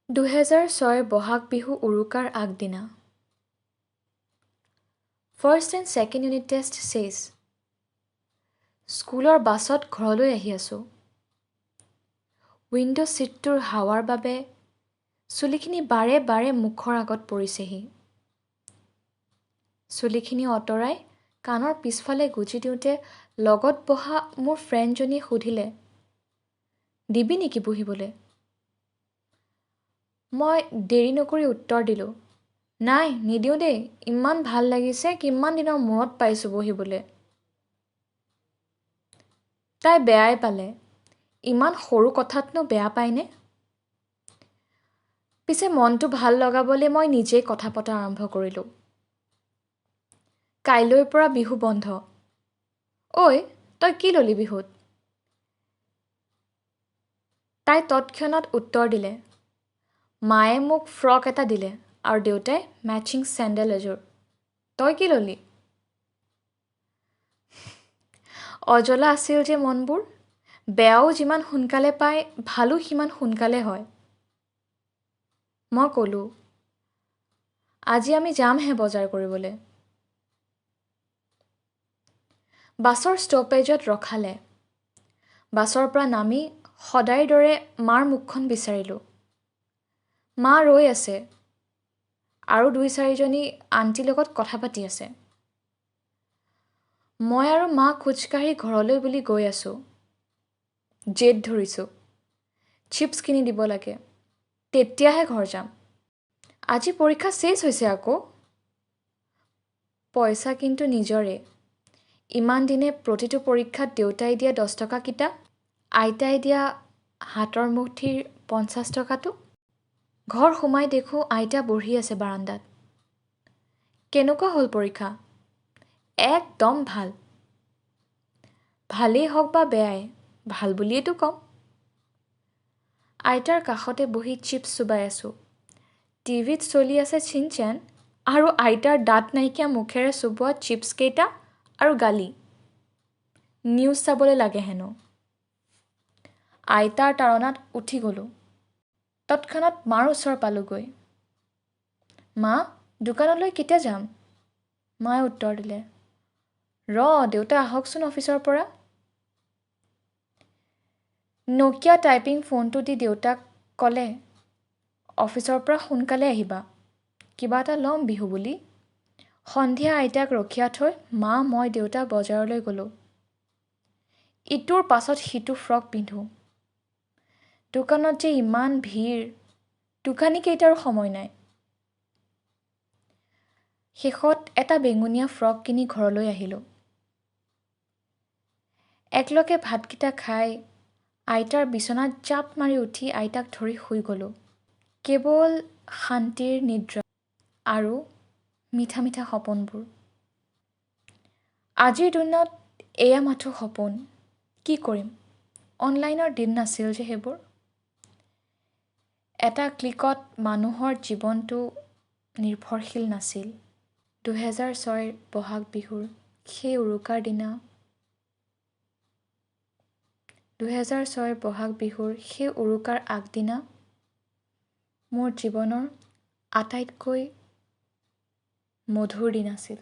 2006 বহাগ বিহু উৰুকাৰ আগদিনা। First and second unit test চেছ। স্কুলৰ বাছত ঘৰলৈ আহি আছোঁ। উইণ্ড' ছিটটোৰ হাৱাৰ বাবে চুলিখিনি বাৰে বাৰে মুখৰ আগত পৰিছেহি। চুলিখিনি অঁতৰাই কাণৰ পিছফালে গুজি দিওঁতে লগত বহা মোৰ ফ্ৰেণ্ডজনীয়ে সুধিলে, দিবি নেকি বহিবলৈ? মই দেৰি নকৰি উত্তৰ দিলোঁ, নাই নিদিওঁ দেই, ইমান ভাল লাগিছে, কিমান দিনৰ মূৰত পাইছোঁ বহিবলৈ। তাই বেয়াই পালে, ইমান সৰু কথাতনো বেয়া পায়নে? পিছে মনটো ভাল লগাবলৈ মই নিজেই কথা পতা আৰম্ভ কৰিলোঁ। কাইলৈৰ পৰা বিহু বন্ধ। ঐ, তই কি ল'লি বিহুত? তাই তৎক্ষণাত উত্তৰ দিলে, মায়ে মোক ফ্ৰক এটা দিলে আৰু দেউতাই মেচিং চেণ্ডেল এযোৰ। তই কি ল'লি? অজলা আছিল যে মনবোৰ, বেয়াও যিমান সোনকালে পায়, ভালো সিমান সোনকালে হয়। মই ক'লোঁ, আজি আমি যামহে বজাৰ কৰিবলৈ। বাছৰ ষ্টপেজত ৰখালে। বাছৰ পৰা নামি সদায়ৰ দৰে মাৰ মুখখন বিচাৰিলোঁ। মা ৰৈ আছে আৰু 2-4জনী আণ্টিৰ লগত কথা পাতি আছে। মই আৰু মা খোজকাঢ়ি ঘৰলৈ বুলি গৈ আছোঁ। জেদ ধৰিছোঁ, চিপছ কিনি দিব লাগে, তেতিয়াহে ঘৰ যাম। আজি পৰীক্ষা চেছ হৈছে আকৌ। পইচা কিন্তু নিজৰে। ইমান দিনে প্ৰতিটো পৰীক্ষাত দেউতাই দিয়া 10 টকাকেইটা, আইতাই দিয়া হাতৰ মুঠিৰ 50 টকাটো। ঘৰ সোমাই দেখোঁ আইতা বহি আছে বাৰান্দাত। কেনেকুৱা হ'ল পৰীক্ষা? একদম ভাল। ভালেই হওক বা বেয়াই, ভাল বুলিয়েতো কম। আইতাৰ কাষতে বহি চিপছ চোবাই আছোঁ। টিভিত চলি আছে চিনচেন আৰু আইতাৰ দাঁত নাইকিয়া মুখেৰে চুবোৱা চিপছকেইটা আৰু গালি। নিউজ চাবলৈ লাগে হেনো। আইতাৰ তাৰণাত উঠি গ'লোঁ। তৎক্ষণাত মাৰ ওচৰ পালোঁগৈ। মা, দোকানলৈ কেতিয়া যাম? মায়ে উত্তৰ দিলে, দেউতা আহকচোন অফিচৰ পৰা। নকিয়া টাইপিং ফোনটো দি দেউতাক ক'লে, অফিচৰ পৰা সোনকালে আহিবা, কিবা এটা ল'ম বিহু বুলি। সন্ধিয়া আইতাক ৰখীয়া থৈ মই দেউতা বজাৰলৈ গ'লোঁ। ইটোৰ পাছত সিটো ফ্ৰক পিন্ধোঁ। দোকানত যে ইমান ভিৰ, দোকানীকেইটাৰো সময় নাই। শেষত এটা বেঙুনীয়া ফ্ৰক কিনি ঘৰলৈ আহিলোঁ। একলগে ভাতকেইটা খাই আইতাৰ বিচনাত জাপ মাৰি উঠি আইতাক ধৰি শুই গ'লোঁ। কেৱল শান্তিৰ নিদ্ৰা আৰু মিঠা মিঠা সপোনবোৰ। আজিৰ দিনত এয়া মাথো সপোন, কি কৰিম, অনলাইনৰ দিন নাছিল যে সেইবোৰ। এটা ক্লিকত মানুহৰ জীৱনটো নিৰ্ভৰশীল নাছিল। 2006 বহাগ বিহুৰ সেই উৰুকাৰ দিনা 2006 বহাগ বিহুৰ সেই উৰুকাৰ আগদিনা মোৰ জীৱনৰ আটাইতকৈ মধুৰ দিন আছিল।